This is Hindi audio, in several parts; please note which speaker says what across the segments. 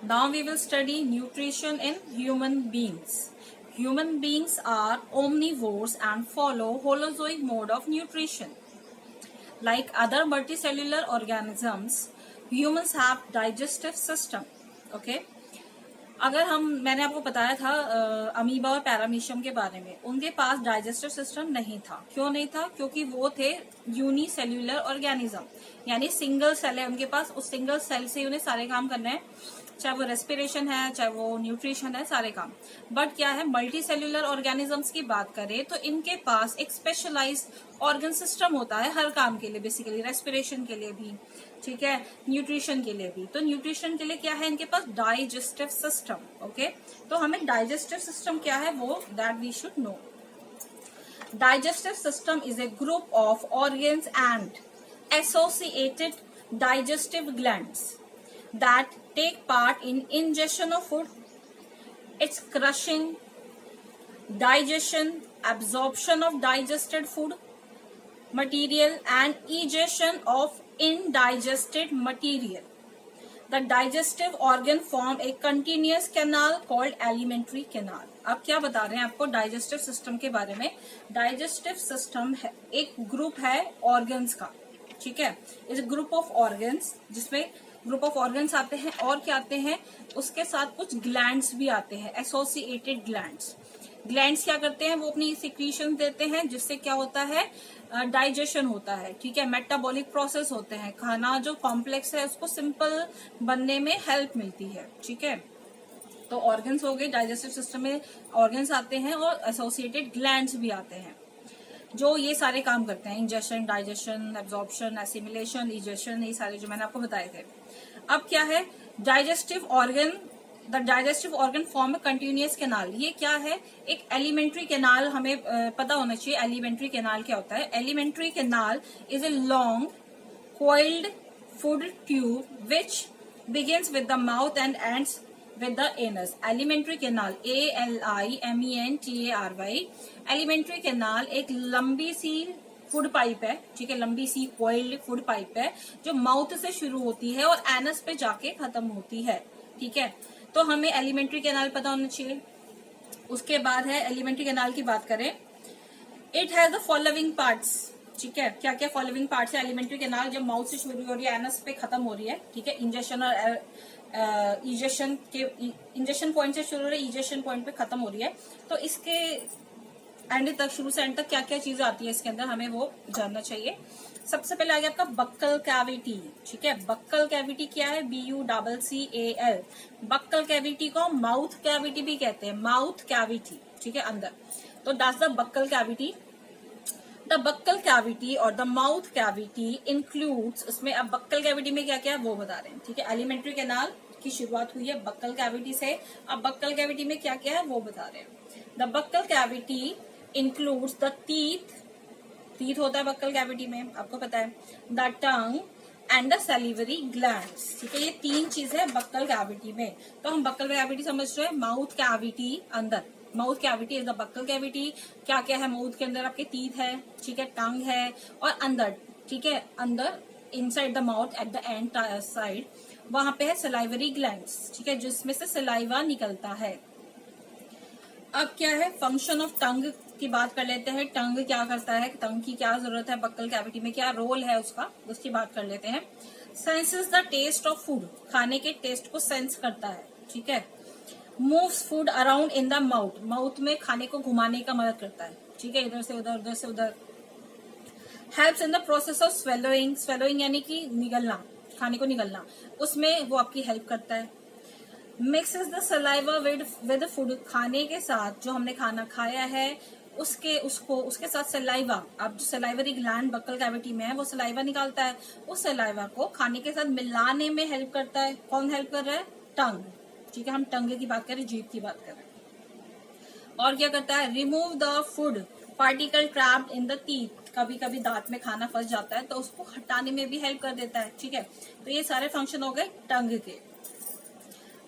Speaker 1: Now we will study nutrition in human beings. Human beings are omnivores and follow Holozoic mode of nutrition. Like other multicellular organisms, humans have digestive system. Okay. अगर मैंने आपको बताया था अमीबा और पैरामीशियम के बारे में, उनके पास डाइजेस्टिव सिस्टम नहीं था. क्यों नहीं था? क्योंकि वो थे यूनिसेल्यूलर ऑर्गेनिज्म, यानी सिंगल सेल है उनके पास. उस सिंगल सेल से उन्हें सारे काम करने हैं, चाहे वो रेस्पिरेशन है, चाहे वो न्यूट्रिशन है, सारे काम. बट क्या है, मल्टी सेल्यूलर ऑर्गेनिजम्स की बात करें तो इनके पास एक स्पेशलाइज्ड ऑर्गन सिस्टम होता है हर काम के लिए, बेसिकली रेस्पिरेशन के लिए भी, ठीक है, न्यूट्रिशन के लिए भी. तो न्यूट्रिशन के लिए क्या है इनके पास? Digestive system. ओके, तो हमें डाइजेस्टिव सिस्टम क्या है वो that we should know. Digestive system is a group of organs and associated digestive glands that take part in ingestion of food, its crushing, digestion, absorption of digested food material and egestion of indigested material. The digestive organ form a continuous canal called alimentary canal. अब क्या बता रहे हैं आपको डाइजेस्टिव सिस्टम के बारे में? डाइजेस्टिव सिस्टम एक ग्रुप है ऑर्गन्स का, ठीक है. इस ग्रुप ऑफ ऑर्गन्स जिसमें ग्रुप ऑफ ऑर्गन्स आते हैं और क्या आते हैं, उसके साथ कुछ ग्लैंड्स भी आते हैं, एसोसिएटेड ग्लैंड्स. ग्लैंड्स क्या करते हैं, वो अपनी सिक्रीशन देते हैं जिससे क्या होता है, डाइजेशन होता है, ठीक है, मेटाबॉलिक प्रोसेस होते हैं, खाना जो कॉम्प्लेक्स है उसको सिंपल बनने में हेल्प मिलती है, ठीक है. तो ऑर्गन्स हो गए, डाइजेस्टिव सिस्टम में ऑर्गन्स आते हैं और एसोसिएटेड ग्लैंड्स भी आते हैं जो ये सारे काम करते हैं, ingestion, digestion, absorption, assimilation, egestion, ये सारे जो मैंने आपको बताए थे. अब क्या है digestive organ, the digestive organ form continuous canal. ये क्या है, एक एलिमेंट्री कैनाल. हमें पता होना चाहिए एलिमेंट्री कैनाल क्या होता है. Alimentary canal is a long coiled food tube which begins with the mouth and ends with the anus. Alimentary canal, ALIMENTARY. Alimentary canal एक लंबी सी फूड पाइप है, ठीक है, लंबी सी कॉइल्ड फूड पाइप है जो माउथ से शुरू होती है और एनस पे जाके खत्म होती है, ठीक है. तो हमें एलिमेंट्री कैनाल पता होना चाहिए. उसके बाद है एलिमेंट्री कैनाल की बात करें, it has the following parts, ठीक है. क्या क्या फॉलोइंग पार्ट्स है एलिमेंट्री कैनाल, जब माउथ से शुरू हो रही है एनस पे खत्म हो रही है, ठीक है, इंजेक्शन और इजेशन के, इंजेक्शन पॉइंट से शुरू हो रही है, इजेशन पॉइंट पे खत्म हो रही है. तो इसके एंड तक, शुरू से एंड तक क्या क्या चीजें आती है इसके अंदर, हमें वो जानना चाहिए. सबसे पहले आ गया आपका बक्कल कैविटी, ठीक है. बक्कल कैविटी क्या है, BUCCAL. बक्कल कैविटी को माउथ कैविटी भी कहते हैं, माउथ कैविटी, ठीक है, अंदर. तो that's the buccal cavity. The buccal cavity और द माउथ कैविटी इंक्लूड्स, इसमें अब बक्कल कैविटी में क्या क्या है वो बता रहे हैं, ठीक है. एलिमेंट्री कैनाल की शुरुआत हुई है बक्कल कैविटी से, अब बक्कल कैविटी में क्या क्या है वो बता रहे हैं. The buccal cavity includes the teeth, teeth होता है बक्कल कैविटी में, आपको पता है. The tongue and the salivary glands, ठीक है. ये तीन चीजें हैं बक्कल कैविटी में. तो हम बक्कल कैविटी समझ रहे हैं, माउथ कैविटी अंदर, mouth cavity is the buccal cavity. क्या क्या है माउथ के अंदर, आपके टीथ है, ठीक है, टंग है और अंदर, ठीक है, अंदर inside the mouth at the end side वहां पे है सलाइवरी ग्लैंड्स, ठीक है, जिसमें से सलाइवा निकलता है. अब क्या है फंक्शन ऑफ टंग की बात कर लेते हैं. टंग क्या करता है, टंग की क्या जरूरत है बक्कल कैविटी में, क्या रोल है उसका, उसकी बात कर लेते हैं. Senses the taste of food, खाने के टेस्ट को सेंस करता है, ठीक है. Moves food around in the mouth, mouth में खाने को घुमाने का मदद करता है, ठीक है, इधर से उधर, उधर से उधर. Helps in the process of swallowing, swallowing यानी कि निगलना, खाने को निगलना, उसमें वो आपकी हेल्प करता है. Mixes the saliva with food, खाने के साथ जो हमने खाना खाया है उसके साथ सलाइवा, अब जो सलाइवरी ग्लैंड बक्कल कैविटी में है वो सलाइवा निकालता है, उस सलाइवा को खाने के साथ मिलाने में हेल्प करता है. कौन हेल्प कर रहा है, टंग, ठीक है. हम टंग की बात करें, जीभ की बात करें. और क्या करता है, remove the food particle trapped in the teeth, कभी कभी दांत में खाना फंस जाता है तो उसको हटाने में भी हेल्प कर देता है, ठीक है. तो ये सारे फंक्शन हो गए टंग के.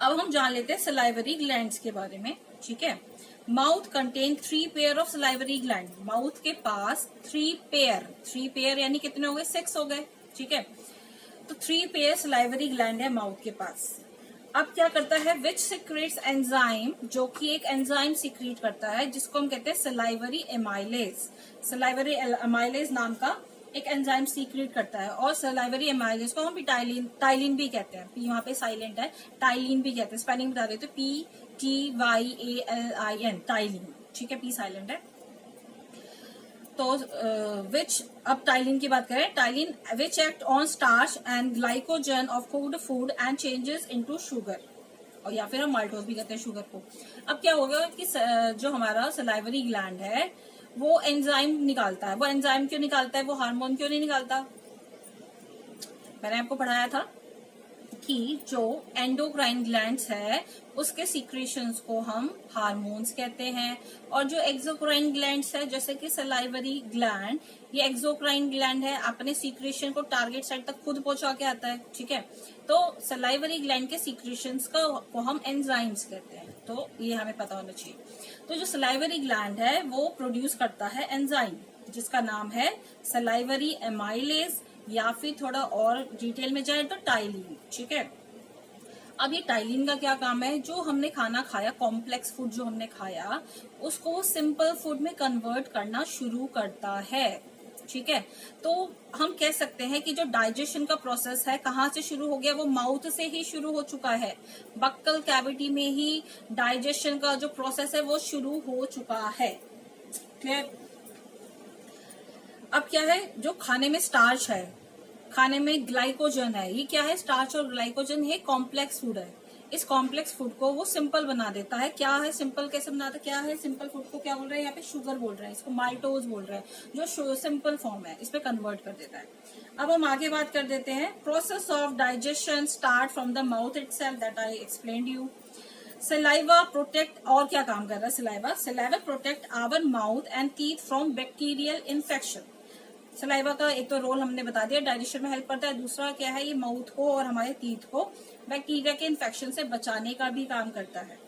Speaker 1: अब हम जान लेते हैं सलाइवरी ग्लैंड्स के बारे में, ठीक है. Mouth contain 3 pair of salivary gland, mouth के पास 3 पेयर यानी कितने हो गए, 6 हो गए, ठीक है. तो 3 पेयर सलाइवरी ग्लैंड है माउथ के पास. अब क्या करता है, विच सिक्रेट्स एंजाइम, जो कि एक एंजाइम सिक्रीट करता है जिसको हम कहते हैं सलाइवरी एमाइलेज। सलाइवरी एमाइलेज नाम का एक एंजाइम सीक्रेट करता है, और सलाइवरी एमाइलेज को हम टाइलिन भी कहते हैं, पी वहां पे साइलेंट है, टाइलिन भी कहते हैं। स्पेलिंग बता देते, PTYALIN, टाइलिन, ठीक है, पी साइलेंट है। तो विच, अब टाइलिन की बात करें, ptyalin which act on starch and glycogen of food and changes into sugar, और या फिर हम माल्टोज भी कहते हैं शुगर को। अब क्या होगा कि जो हमारा सलाइवरी ग्लैंड है वो एंजाइम निकालता है। वो एंजाइम क्यों निकालता है, वो हार्मोन क्यों नहीं निकालता? मैंने आपको पढ़ाया था कि जो एंडोक्राइन ग्लैंड्स है उसके सीक्रेशंस को हम हार्मोन्स कहते हैं, और जो एक्सोक्राइन ग्लैंड्स है जैसे कि सलाइवरी ग्लैंड, ये एक्सोक्राइन ग्लैंड है, अपने सीक्रेशन को टारगेट साइट तक खुद पहुंचा के आता है, ठीक है। तो सलाइवरी ग्लैंड के सीक्रेशंस को हम एंजाइम्स कहते हैं, तो ये हमें पता होना चाहिए। तो जो सलाइवरी ग्लैंड है वो प्रोड्यूस करता है एंजाइम जिसका नाम है सलाइवरी एमाइलेज, या फिर थोड़ा और डिटेल में जाए तो टाइलिन, ठीक है। अब ये टाइलिन का क्या काम है, जो हमने खाना खाया, कॉम्प्लेक्स फूड जो हमने खाया, उसको सिंपल फूड में कन्वर्ट करना शुरू करता है, ठीक है। तो हम कह सकते हैं कि जो डाइजेशन का प्रोसेस है कहाँ से शुरू हो गया, वो माउथ से ही शुरू हो चुका है। बक्कल कैविटी में ही डाइजेशन का जो प्रोसेस है वो शुरू हो चुका है, क्लियर। अब क्या है, जो खाने में स्टार्च है, खाने में ग्लाइकोजन है, ये क्या है, स्टार्च और ग्लाइकोजन, ये कॉम्प्लेक्स फूड है। इस कॉम्प्लेक्स फूड को वो सिंपल बना देता है। क्या है सिंपल, कैसे बनाता है, क्या है सिंपल फूड को, क्या बोल रहे हैं यहाँ पे, शुगर बोल रहे हैं, इसको माल्टोज बोल रहे हैं, जो सिंपल फॉर्म है, इस पे कन्वर्ट कर देता है। अब हम आगे बात कर देते हैं, process of digestion start from the mouth itself, that I explained you. Saliva protect, और क्या काम कर रहा है saliva, saliva protect our mouth and teeth from bacterial infection. Saliva का एक तो रोल हमने बता दिया, डाइजेशन में हेल्प करता है, दूसरा क्या है, ये माउथ को और हमारे टीथ को बैक्टीरिया के इन्फेक्शन से बचाने का भी काम करता है।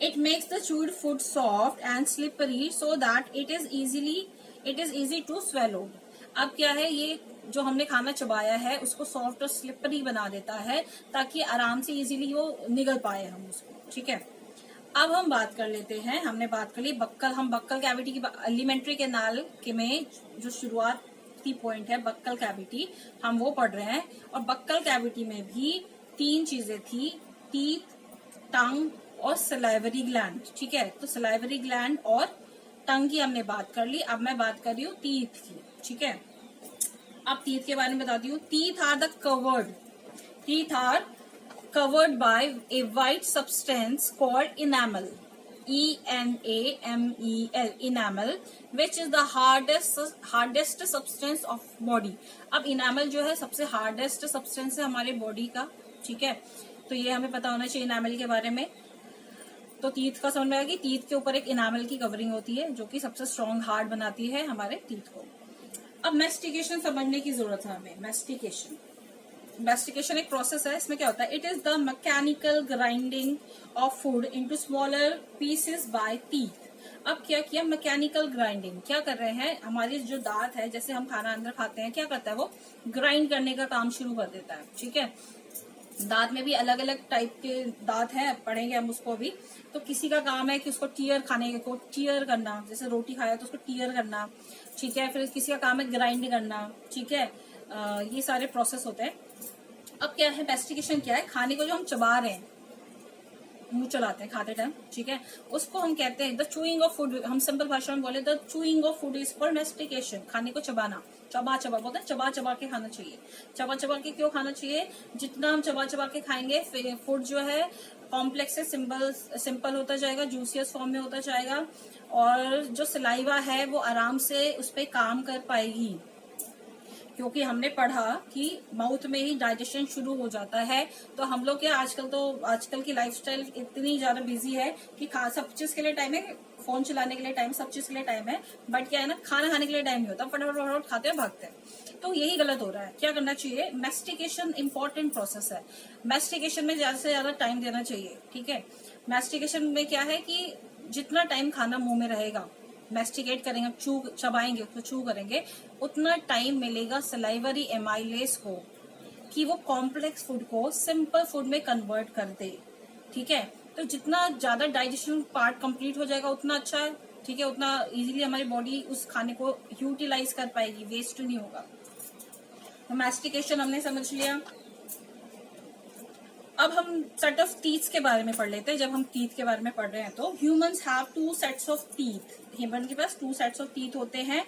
Speaker 1: It makes the chewed food soft and slippery so that it is easy to swallow. अब क्या है, ये जो हमने खाना चबाया है उसको सॉफ्ट और स्लिपरी बना देता है ताकि आराम से इजीली वो निगल पाए हम उसको, ठीक है। अब हम बात कर लेते हैं, हमने बात कर ली बक्कल, हम बक्कल कैविटी की एलिमेंट्री कैनाल के में जो शुरुआती पॉइंट है बक्कल कैविटी, हम वो पढ़ रहे हैं। और बक्कल कैविटी में भी 3 चीजें थी, टीथ, टंग और सलाइवरी ग्लैंड, ठीक है। तो सलाइवरी ग्लैंड और टंग की हमने बात कर ली, अब मैं बात कर रही हूँ टीथ की, ठीक है। अब टीथ के बारे में बताती हूँ। Teeth are covered by a white substance called enamel, ENAMEL, enamel, which is the hardest substance of body। अब enamel जो है सबसे hardest substance है हमारे बॉडी का, ठीक है। तो ये हमें पता होना चाहिए enamel के बारे में। तो टीथ का समझ में आएगा कि टीथ के ऊपर एक enamel की कवरिंग होती है जो कि सबसे स्ट्रॉन्ग हार्ड बनाती है हमारे टीथ को। अब मैस्टिकेशन समझने की जरूरत है हमें। मैस्टिकेशन एक प्रोसेस है, इसमें क्या होता है, it is the mechanical grinding of food into smaller pieces by teeth. अब क्या किया, मैकेनिकल ग्राइंडिंग, क्या कर रहे हैं, हमारी जो दांत है, जैसे हम खाना अंदर खाते हैं, क्या करता है, वो ग्राइंड करने का काम शुरू कर देता है, ठीक है। दांत में भी अलग अलग टाइप के दांत हैं, पढ़ेंगे हम उसको भी। तो किसी का काम है कि उसको खाने को टीयर करना, जैसे रोटी खाया तो उसको टीयर करना, ठीक है। फिर किसी का काम है ग्राइंड करना, ठीक है। ये सारे प्रोसेस होते हैं। अब क्या है, मैस्टिकेशन क्या है, खाने को जो हम चबा रहे हैं, मुंह चलाते हैं खाते टाइम, ठीक है, उसको हम कहते हैं द चूइंग ऑफ फूड। हम सिंपल भाषा में बोले the chewing of food is called mastication. खाने को चबाना, चबा बोलते हैं, चबा के खाना चाहिए। चबा के क्यों खाना चाहिए, जितना हम चबा के खाएंगे फूड जो है कॉम्प्लेक्स से सिंपल होता जाएगा, जूसियस फॉर्म में होता जाएगा, और जो सलाइवा है वो आराम से उस पर काम कर पाएगी, क्योंकि हमने पढ़ा कि माउथ में ही डाइजेशन शुरू हो जाता है। तो हम लोग क्या आजकल की लाइफस्टाइल इतनी ज्यादा बिजी है कि सब चीज के लिए टाइम है, फोन चलाने के लिए टाइम, सब चीज के लिए टाइम है, बट क्या है ना, खाना खाने के लिए टाइम नहीं होता, फटाफट खाते हैं, भागते हैं। तो यही गलत हो रहा है। क्या करना चाहिए, मैस्टिकेशन इंपॉर्टेंट प्रोसेस है, मैस्टिकेशन में ज्यादा से ज्यादा टाइम देना चाहिए, ठीक है। मैस्टिकेशन में क्या है कि जितना टाइम खाना मुंह में रहेगा, मैस्टिकेट करेंगे, चबाएंगे, तो चू करेंगे, उतना टाइम मिलेगा सलाइवरी एमाइलेज को कि वो कॉम्प्लेक्स फूड को सिंपल फूड में कन्वर्ट कर दे। ठीक है, तो जितना ज्यादा डाइजेशन पार्ट कंप्लीट हो जाएगा उतना अच्छा है। ठीक है, उतना इजीली हमारी बॉडी उस खाने को यूटिलाइज कर पाएगी, वेस्ट नहीं होगा। तो मैस्टिकेशन हमने समझ लिया। अब हम सेट ऑफ टीथ के बारे में पढ़ लेते हैं। जब हम टीथ के बारे में पढ़ रहे हैं तो humans have 2 sets of teeth. Human के पास 2 सेट्स ऑफ टीथ होते हैं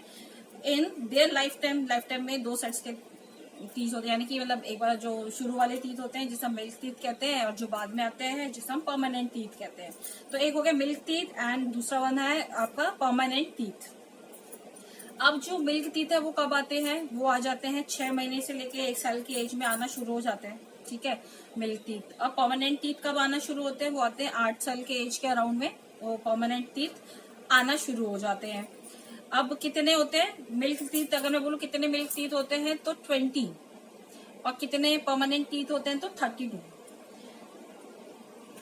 Speaker 1: इन देयर लाइफ टाइम में 2 सेट्स के टीथ होते हैं, यानी कि मतलब एक बार जो शुरू वाले टीथ होते हैं जिसे हम मिल्क टीथ कहते हैं, और जो बाद में आते हैं जिसे हम परमानेंट टीथ कहते हैं। तो एक हो गया मिल्क टीथ एंड दूसरा वन है आपका परमानेंट टीथ। अब जो मिल्क टीथ है वो कब आते हैं? वो आ जाते हैं 6 महीने से लेके 1 साल की एज में आना शुरू हो जाते हैं। ठीक है, मिल्क टीथ। अब परमानेंट टीथ कब आना शुरू होते हैं? वो आते हैं 8 साल के एज के अराउंड में, वो परमानेंट टीथ आना शुरू हो जाते हैं। अब कितने होते हैं मिल्क टीथ? अगर मैं बोलूं कितने मिल्क टीथ होते हैं तो 20, और कितने परमानेंट टीथ होते हैं तो 32।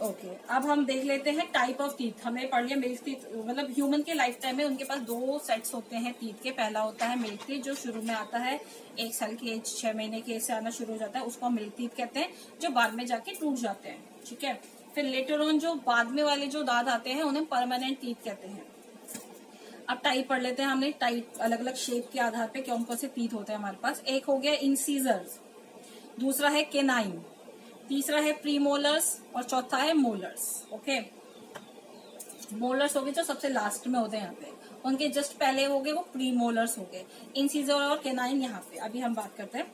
Speaker 1: ओके, अब हम देख लेते हैं टाइप ऑफ टीथ। हमने पढ़ लिया मिल्क टीथ, मतलब ह्यूमन के लाइफ टाइम में उनके पास 2 सेट्स होते हैं टीथ के। पहला होता है मिल्क टीथ जो शुरू में आता है 1 साल की एज 6 महीने की एज से आना शुरू हो जाता है, उसको हम मिल्क टीथ कहते हैं, जो बाद में जाके टूट जाते हैं। ठीक है, फिर लेटर ऑन जो बाद में वाले जो दांत आते हैं उन्हें परमानेंट टीथ कहते हैं। अब टाइप पढ़ लेते हैं हमने। टाइप अलग अलग शेप के आधार पे कौन कौन से टीथ होते हैं हमारे पास। एक हो गया इंसीजर्स, दूसरा है केनाइन, तीसरा है प्रीमोलर्स और चौथा है मोलर्स। ओके, मोलर्स हो गए जो सबसे लास्ट में होते हैं यहाँ पे, उनके जस्ट पहले हो गए वो प्रीमोलर्स हो गए। इंसीजर और केनाइन यहाँ पे अभी हम बात करते हैं।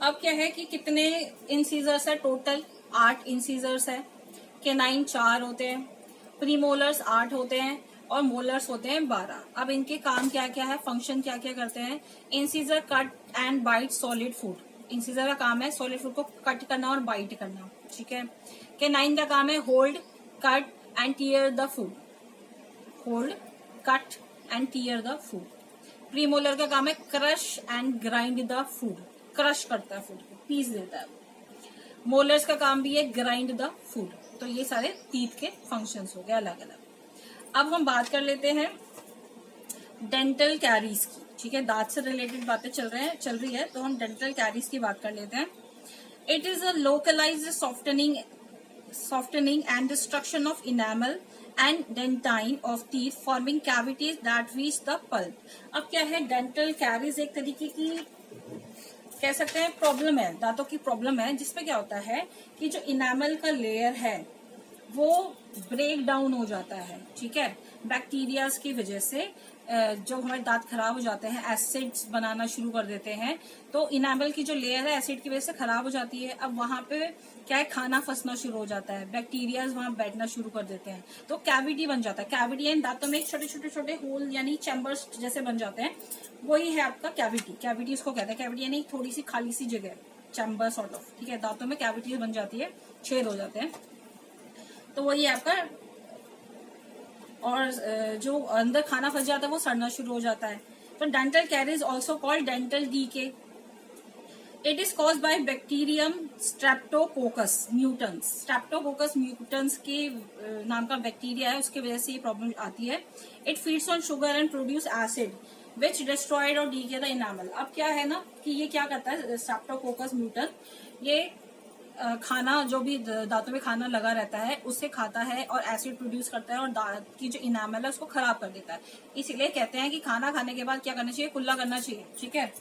Speaker 1: अब क्या है कि कितने इंसीजर्स है? टोटल 8 इंसीजर्स है। केनाइन 4 होते हैं, प्रीमोलर्स 8 होते हैं और मोलर्स होते हैं 12। अब इनके काम क्या क्या है, फंक्शन क्या क्या करते हैं? Incisor cut and bite solid food. Incisor का काम है सॉलिड फूड को कट करना और बाइट करना। ठीक है, केनाइन का काम है hold, cut and tear the food. Hold, cut and tear the food. Premolar का काम है crush and grind the food. Crush करता है फूड को, पीस देता है। मोलर्स का काम भी है ग्राइंड द फूड। तो ये सारे टीथ के फंक्शंस हो गए अलग अलग। अब हम बात कर लेते हैं डेंटल कैरीज की। ठीक है, दांत से रिलेटेड बातें चल रही है तो हम डेंटल कैरीज की बात कर लेते हैं। It is a localized softening and destruction of enamel and dentine of teeth forming cavities that reach the pulp। अब क्या है, डेंटल कैरीज एक तरीके की कह सकते हैं प्रॉब्लम है, दांतों की प्रॉब्लम है, जिसपे क्या होता है कि जो इनामल का लेयर है वो ब्रेक डाउन हो जाता है। ठीक है, बैक्टीरियाज की वजह से जब हमारे दांत खराब हो जाते हैं, एसिड्स बनाना शुरू कर देते हैं, तो इनामल की जो लेयर है एसिड की वजह से खराब हो जाती है। अब वहां पे क्या है, खाना फंसना शुरू हो जाता है, बैक्टीरियाज वहां बैठना शुरू कर देते हैं, तो कैविटी बन जाता है। कैविटी यानी दांतों में एक छोटे छोटे छोटे होल यानी चैम्बर्स जैसे बन जाते हैं, वही है आपका कैविटी। कैविटी उसको कहते हैं, कैविटी यानी थोड़ी सी खाली सी जगह, चैम्बर सॉर्ट ऑफ। ठीक है, दांतों में कैविटी बन जाती है, छेद हो जाते हैं, तो वही आपका। और जो अंदर खाना फंस जाता है वो सड़ना शुरू हो जाता है। तो dental caries also called dental decay. It is caused by bacterium streptococcus mutans. Streptococcus mutans के नाम का बैक्टीरिया है, उसकी वजह से ये प्रॉब्लम आती है। It feeds on sugar and produce acid which destroyed और डीके द इनामल। अब क्या है ना कि ये क्या करता है, स्ट्रेप्टोकोकस म्यूटेंस, ये खाना जो भी दांतों में खाना लगा रहता है उससे खाता है और एसिड प्रोड्यूस करता है और दांत की जो इनामल है उसको खराब कर देता है। इसीलिए कहते हैं कि खाना खाने के बाद क्या करना चाहिए, कुल्ला करना चाहिए। ठीक है,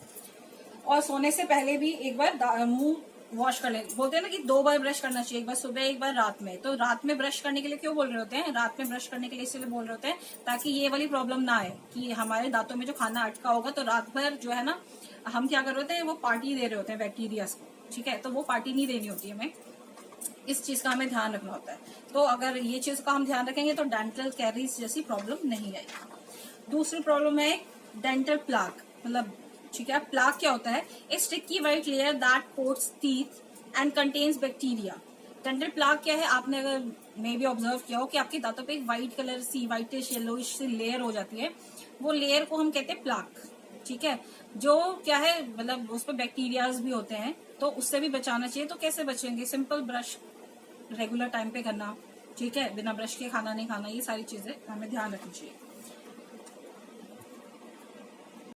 Speaker 1: और सोने से पहले भी एक बार मुंह वॉश कर लें। बोलते हैं ना कि 2 बार ब्रश करना चाहिए, एक बार सुबह एक बार रात में। तो रात में ब्रश करने के लिए क्यों बोल रहे होते हैं, रात में ब्रश करने के लिए इसलिए बोल रहे होते हैं ताकि ये वाली प्रॉब्लम ना आए कि हमारे दांतों में जो खाना अटका होगा तो रात भर जो है ना हम क्या कर रहे होते हैं, वो पार्टी दे रहे होते हैं बैक्टीरिया को। ठीक है, तो वो पार्टी नहीं देनी होती है हमें, इस चीज का हमें ध्यान रखना होता है। तो अगर ये चीज का हम ध्यान रखेंगे तो डेंटल कैरीज जैसी प्रॉब्लम नहीं आएगी। दूसरी प्रॉब्लम है डेंटल प्लाक, मतलब ठीक है, प्लाक क्या होता है, a sticky white layer that coats teeth and contains bacteria. Dental plaque क्या है, आपने अगर मे भी ऑब्जर्व किया हो कि आपके दांतों पे एक व्हाइट कलर सी व्हाइटिश येलोइश सी लेयर हो जाती है, वो लेयर को हम कहते हैं प्लाक। ठीक है, जो क्या है मतलब उस पर बैक्टीरियाज भी होते हैं, तो उससे भी बचाना चाहिए। तो कैसे बचेंगे, सिंपल ब्रश रेगुलर टाइम पे करना। ठीक है, बिना ब्रश के खाना नहीं खाना, ये सारी चीजें हमें ध्यान रखनी चाहिए।